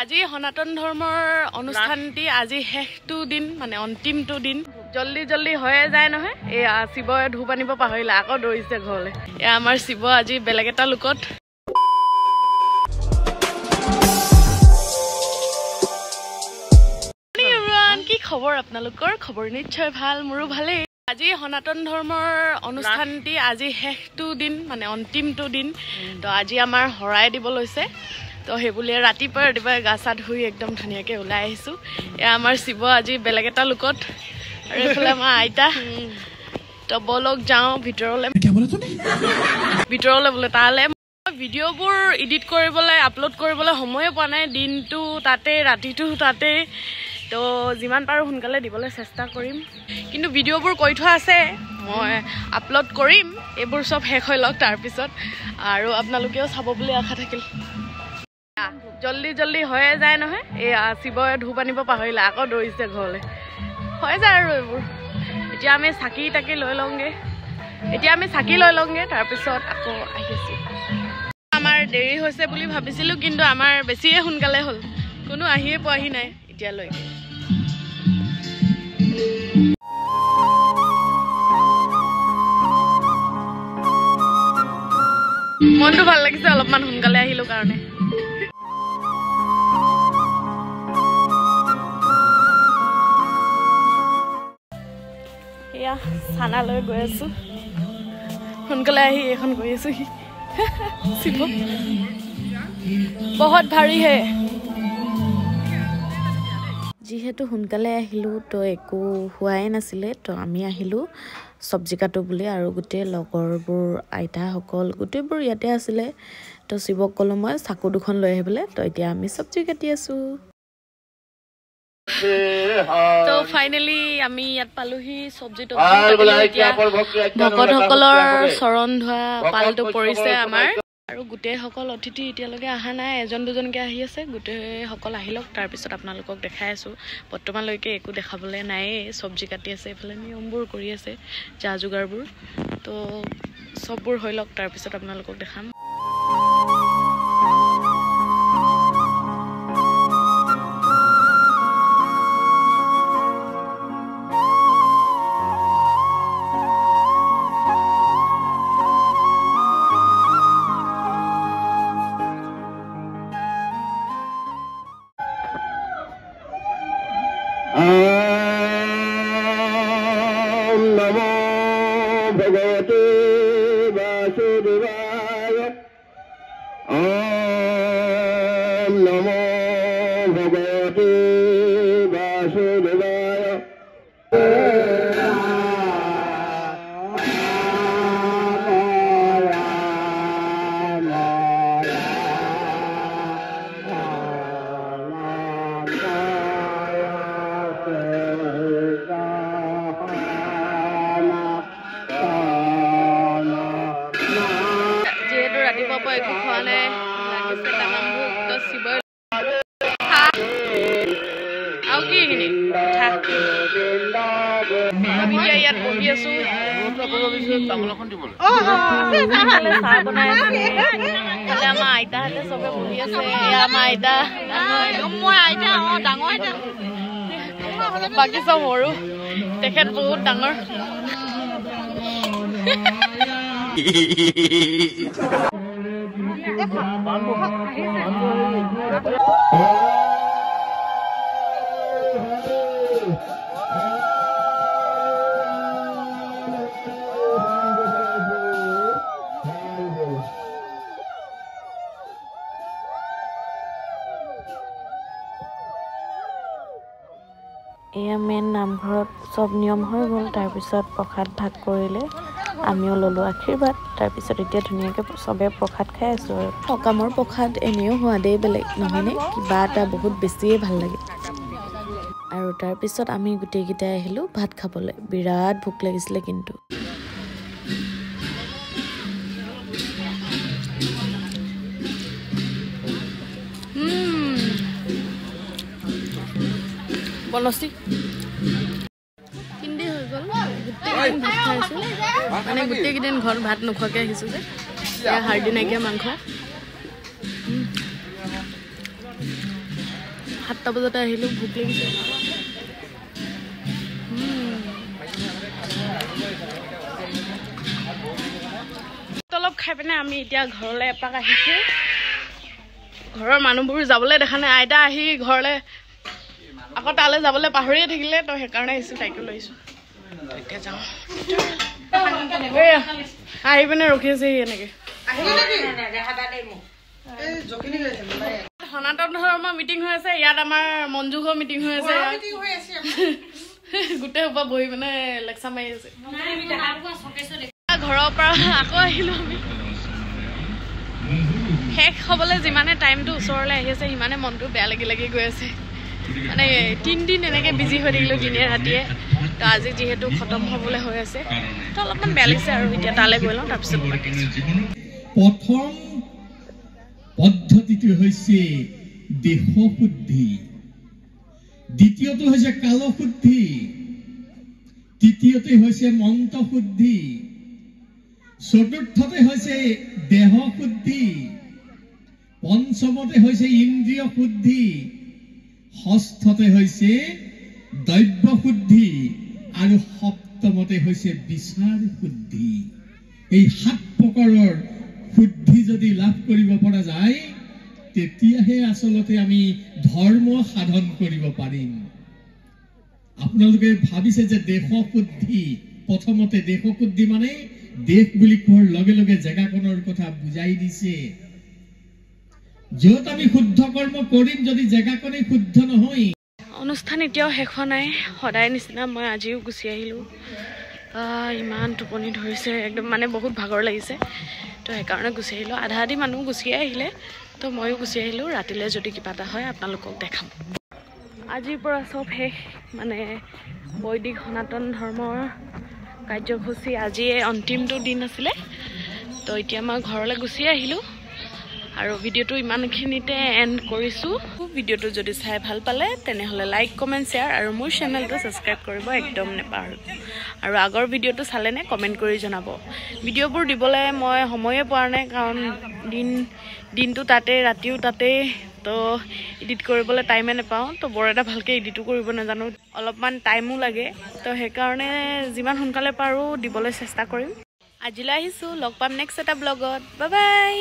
আজি সনাতন ধৰ্মৰ অনুষ্ঠানটি আজি শেষটো দিন মানে অন্তিমটো দিন জলদি জলদি হয়ে যায় নহয় এই শিৱয়ে ধূপ আনিব পাহৰিলে আকৌ দৌৰিছে ঘৰলৈ এ আমাৰ শিৱ আজি বেলেগ এটা লুকত কি খবৰ আপোনালোকৰ খবৰ নিশ্চয় ভাল মোৰো ভালেই আজি সনাতন ধৰ্মৰ অনুষ্ঠানটি আজি শেষটো দিন মানে অন্তিমটো দিন তো আজি আমাৰ হৰাই দিব লৈছে তো হেবুলিয়ে ৰাতিপুৱা গা চা ধুই একদম ধুনীয়াকৈ ওলাই আহিছোঁ এয়া আমাৰ শিৱ আজি বেলেগ এটা লুকত আৰু এইফালে আমাৰ আইতা তো বলক যাওঁ ভিতৰলৈ বোলে তালৈ ভিডিঅ'বোৰ এডিট কৰিবলৈ আপলোড কৰিবলৈ সময়ে পোৱা নাই দিনটো তাতে ৰাতিটো তাতে তো যিমান পাৰোঁ সোনকালে দিবলৈ চেষ্টা কৰিম কিন্তু ভিডিঅ'বোৰ কৰি থোৱা আছে মই আপলোড কৰিম এইবোৰ চব শেষ হৈ লওক তাৰপিছত আৰু আপোনালোকেও চাব বুলি আশা থাকিল জলদি জলদি হয়ে যায় নহয় এই শিৱয়ে ধূপ আনিব পাহৰিলে আকৌ দৌৰিছে ঘৰলৈ হৈ যায় আৰু এইবোৰ এতিয়া আমি চাকি তাকি লৈ লওঁগৈ তাৰপিছত আকৌ আহিছোঁ আমাৰ দেৰি হৈছে বুলি ভাবিছিলোঁ কিন্তু আমাৰ বেছিয়ে সোনকালে হ'ল কোনো আহিয়ে পোৱাহি নাই এতিয়ালৈকে মনটো ভাল লাগিছে অলপমান সোনকালে আহিলোঁ কাৰণে এয়া থানালৈ গৈ আছোঁ সোনকালে আহি এখন গৈ আছোঁ শিৱ বহুত ভাৰী হে যিহেতু সোনকালে আহিলোঁ তো একো হোৱাই নাছিলে তো আমি আহিলোঁ চব্জি কাটো বুলি আৰু গোটেই লগৰবোৰ আইতাসকল গোটেইবোৰ ইয়াতে আছিলে তো শিৱক ক'লোঁ মই চাকু দুখন লৈ আহিবলৈ তো এতিয়া আমি চব্জি কাটি আছোঁ তো ফাইনেলি আমি ইয়াত পালোহি চব্জি ভকতসকলৰ চৰণ ধোৱা পালটো পৰিছে আমাৰ আৰু গোটেইসকল অতিথি এতিয়ালৈকে অহা নাই এজন দুজনকৈ আহি আছে গোটেইসকল আহি লওক তাৰপিছত আপোনালোকক দেখাই আছোঁ বৰ্তমানলৈকে একো দেখাবলৈ নায়েই চব্জি কাটি আছে এইফালে নিয়মবোৰ কৰি আছে যা যোগাৰবোৰ তো চববোৰ হৈ লওক তাৰপিছত আপোনালোকক দেখাম একো খোৱা নাই লাগিছে তামাম ভোক তো শিৱৰ আৰু কি এইখিনি আমি ইয়াত বহি আছোঁ চাহ বনাই আছে আমাৰ আইতাহঁতে চবে বহি আছে এয়া আমাৰ আইতা ডাঙৰ বাকী চব সৰু তেখেত বহুত ডাঙৰ এয়া মেইন নামঘৰত চব নিয়ম হৈ গ'ল তাৰপিছত প্ৰসাদ ভাগ কৰিলে আমিও ল'লোঁ আশীৰ্বাদ তাৰপিছত এতিয়া ধুনীয়াকৈ চবে প্ৰসাদ খাই আছোঁ আৰু সকামৰ প্ৰসাদ এনেও সোৱাদেই বেলেগ নহয়নে কিবা এটা বহুত বেছিয়ে ভাল লাগে আৰু তাৰপিছত আমি গোটেইকেইটাই আহিলোঁ ভাত খাবলৈ বিৰাট ভোক লাগিছিলে কিন্তু বনচি হিন্দী হৈ গ'ল গোটেইকেইদিন ভাত খাইছোঁ মানে গোটেইকেইদিন ঘৰত ভাত নোখোৱাকৈ আহিছোঁ যে হাৰ্ডি নাইকিয়া মাংস 7টা বজাতে আহিলোঁ, ভোক লাগিছে। অলপ খাই পিনে আমি এতিয়া ঘৰলৈ এপাক আহিছোঁ। ঘৰৰ মানুহবোৰ যাবলৈ দেখা নাই। আইতা আহি ঘৰলৈ আকৌ তালৈ যাবলৈ পাহৰিয়ে থাকিলে, তো সেইকাৰণে আহিছোঁ, তাইকো লৈ আহিছোঁ। এতিয়া যাওঁ। আহি পিনে ৰখি আছে এনেকৈ। সনাতন ধৰ্মৰ মিটিং হৈ আছে, ইয়াত আমাৰ মঞ্জুঘৰ মিটিং হৈ আছে। গোটেই সোপা বহি পিনে লেকচাৰ মাৰি আছে। ঘৰৰ পৰা আকৌ আহিলোঁ আমি। শেষ হ'বলৈ যিমানে টাইমটো ওচৰলৈ আহি আছে সিমানে মনটো বেয়া লাগি লাগি গৈ আছে। মানে 3 দিন এনেকৈ বিজি হৈ থাকিলোঁ দিনে ৰাতিয়ে। তো আজি যিহেতু খতম হ'বলৈ হৈ আছে, তো অলপমান বেয়া লাগিছে আৰু। এতিয়া তালৈ গৈ লওঁ, তাৰপিছত প্ৰথম পদ্ধতিটো হৈছে দেহ শুদ্ধি, দ্বিতীয়টো হৈছে কাল শুদ্ধি, তৃতীয়তে হৈছে মন্ত্ৰ শুদ্ধি, চতুৰ্থতে হৈছে দেহ শুদ্ধি, পঞ্চমতে হৈছে ইন্দ্ৰিয় শুদ্ধি, ষষ্ঠতে হৈছে দ্ৰব্য শুদ্ধি আৰু সপ্তমতে হৈছে বিচাৰ শুদ্ধি। এই 7 প্ৰকাৰৰ শুদ্ধি যদি লাভ কৰিব পৰা যায়, তেতিয়াহে আচলতে আমি ধৰ্ম সাধন কৰিব পাৰিম। আপোনালোকে ভাবিছে যে দেহ শুদ্ধি, প্ৰথমতে দেহ শুদ্ধি মানে দেশ বুলি কোৱাৰ লগে লগে জেগাখনৰ কথা বুজাই দিছে। য'ত আমি শুদ্ধ কৰ্ম কৰিম, যদি জেগাকনে শুদ্ধ নহয়। অনুষ্ঠান এতিয়াও শেষ হোৱা নাই, সদায় নিচিনা মই আজিও গুচি আহিলোঁ। ইমান টোপনি ধৰিছে, একদম মানে বহুত ভাগৰ লাগিছে। তো সেইকাৰণে গুচি আহিলোঁ। আধা আধি মানুহ গুচিয়ে আহিলে, তো ময়ো গুচি আহিলোঁ। ৰাতিলৈ যদি কিবা এটা হয় আপোনালোকক দেখাম। আজিৰ পৰা চব শেষ, মানে বৈদিক সনাতন ধৰ্মৰ কাৰ্যসূচী আজিয়ে অন্তিমটো দিন আছিলে। তো এতিয়া মই ঘৰলৈ গুচি আহিলোঁ আৰু ভিডিঅ'টো ইমানখিনিতে এণ্ড কৰিছোঁ। ভিডিঅ'টো যদি চাই ভাল পালে তেনেহ'লে লাইক, কমেণ্ট, শ্বেয়াৰ আৰু মোৰ চেনেলটো ছাবস্ক্ৰাইব কৰিব একদম নেপাহৰিব। আৰু আগৰ ভিডিঅ'টো চালেনে কমেণ্ট কৰি জনাব। ভিডিঅ'বোৰ দিবলৈ মই সময়ে পোৱা নাই, কাৰণ দিনটো তাতে, ৰাতিও তাতে। তো এডিট কৰিবলৈ টাইমে নাপাওঁ। তো বৰ এটা ভালকৈ এডিটো কৰিব নাজানো, অলপমান টাইমো লাগে। তো সেইকাৰণে যিমান সোনকালে পাৰোঁ দিবলৈ চেষ্টা কৰিম। আজিলৈ আহিছোঁ, লগ পাম নেক্সট এটা ব্লগত। Bye bye.